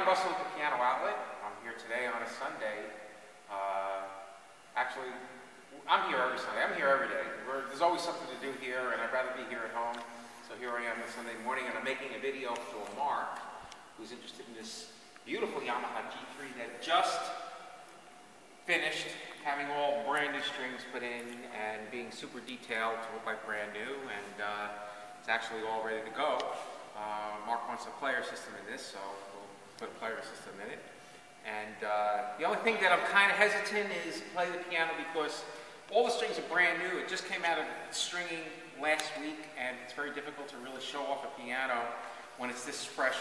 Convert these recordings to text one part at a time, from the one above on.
I'm Russell with the Piano Outlet. I'm here today on a Sunday. Actually, I'm here every Sunday. I'm here every day. There's always something to do here, and I'd rather be here at home. So here I am this Sunday morning, and I'm making a video for Mark, who's interested in this beautiful Yamaha G3 that just finished having all brand new strings put in and being super detailed to look like brand new, and it's actually all ready to go. Mark wants a player system in this, so we'll put a player system in it. And the only thing that I'm kind of hesitant is play the piano because all the strings are brand new. It just came out of stringing last week, and it's very difficult to really show off a piano when it's this fresh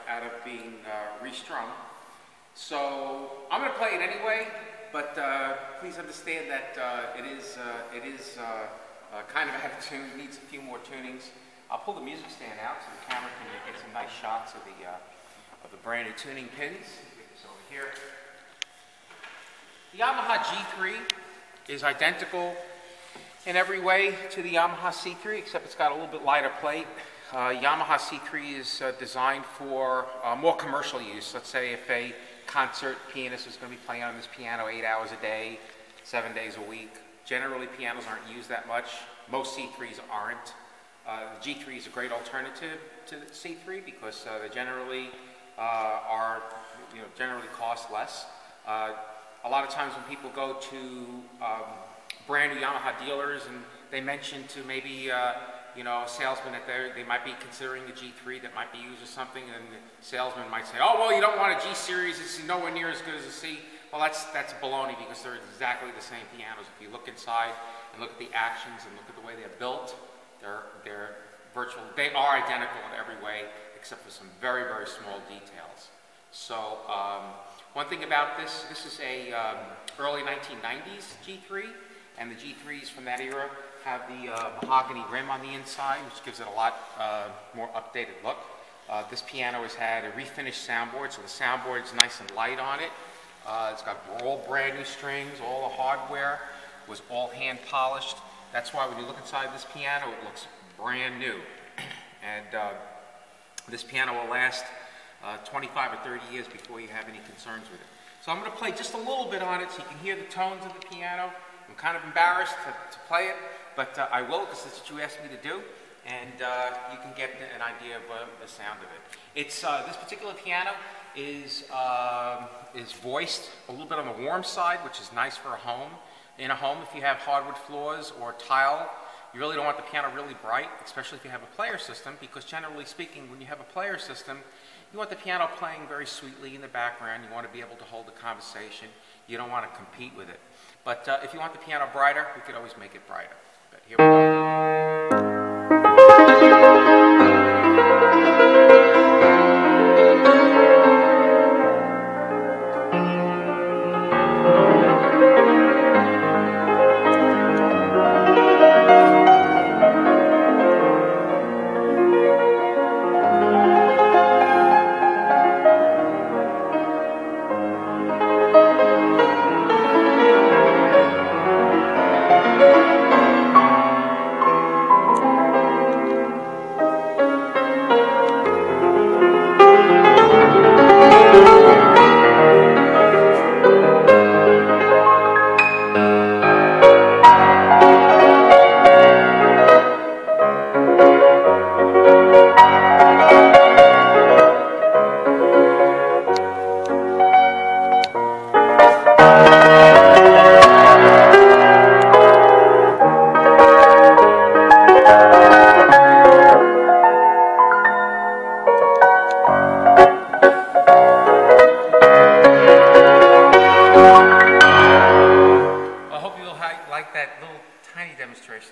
out of being restrung. So I'm going to play it anyway, but please understand that it is kind of out of tune. It needs a few more tunings. I'll pull the music stand out so the camera can get some nice shots of the brand new tuning pins. Get this over here. The Yamaha G3 is identical in every way to the Yamaha C3, except it's got a little bit lighter plate. Yamaha C3 is designed for more commercial use. Let's say if a concert pianist is going to be playing on this piano 8 hours a day, 7 days a week. Generally, pianos aren't used that much. Most C3s aren't. The G3 is a great alternative to the C3 because they generally generally cost less. A lot of times when people go to brand new Yamaha dealers and they mention to maybe a salesman that they might be considering the G3 that might be used or something, and the salesman might say, "Oh, well, you don't want a G series; it's nowhere near as good as a C." Well, that's baloney because they're exactly the same pianos. If you look inside and look at the actions and look at the way they're built, they are identical in every way except for some very, very small details. So one thing about this is a early 1990s G3, and the G3s from that era have the mahogany rim on the inside, which gives it a lot more updated look. This piano has had a refinished soundboard, so the soundboard is nice and light on it. It's got all brand new strings, all the hardware was all hand polished. That's why when you look inside this piano, it looks brand new. And this piano will last 25 or 30 years before you have any concerns with it. So I'm going to play just a little bit on it so you can hear the tones of the piano. I'm kind of embarrassed to play it, but I will because that's what you asked me to do, and you can get an idea of the sound of it. It's this particular piano is voiced a little bit on the warm side, which is nice for a home. In a home, if you have hardwood floors or tile, you really don't want the piano really bright, especially if you have a player system, because generally speaking, when you have a player system, you want the piano playing very sweetly in the background. You want to be able to hold a conversation. You don't want to compete with it. But if you want the piano brighter, we could always make it brighter. But here we go.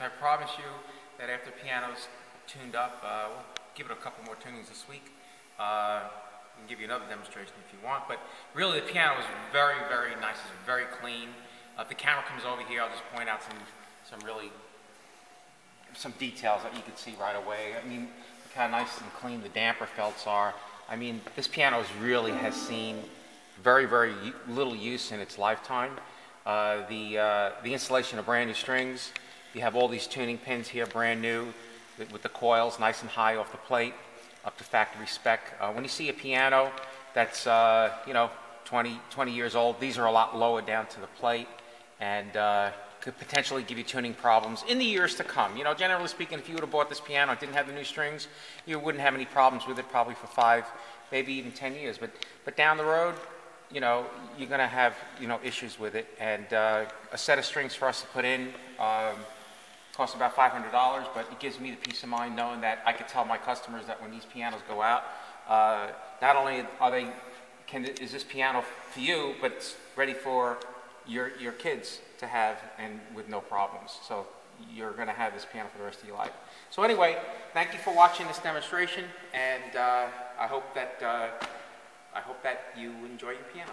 I promise you that after piano's tuned up, we'll give it a couple more tunings this week. I can give you another demonstration if you want, but really the piano is very, very nice. It's very clean. If the camera comes over here, I'll just point out some details that you can see right away. I mean, look how nice and clean the damper felts are. I mean, this piano really has seen very, very little use in its lifetime. The installation of brand new strings. You have all these tuning pins here, brand new, with the coils nice and high off the plate, up to factory spec. When you see a piano that's, you know, 20 years old. These are a lot lower down to the plate, and could potentially give you tuning problems in the years to come. You know, generally speaking, if you would have bought this piano and didn't have the new strings, you wouldn't have any problems with it probably for 5, maybe even 10 years. But down the road, you know, you're going to have, you know, issues with it. And a set of strings for us to put in costs about $500, but it gives me the peace of mind knowing that I could tell my customers that when these pianos go out, not only are they, is this piano for you, but it's ready for your kids to have, and with no problems. So you're going to have this piano for the rest of your life. So anyway, thank you for watching this demonstration, and I hope that you enjoy your piano.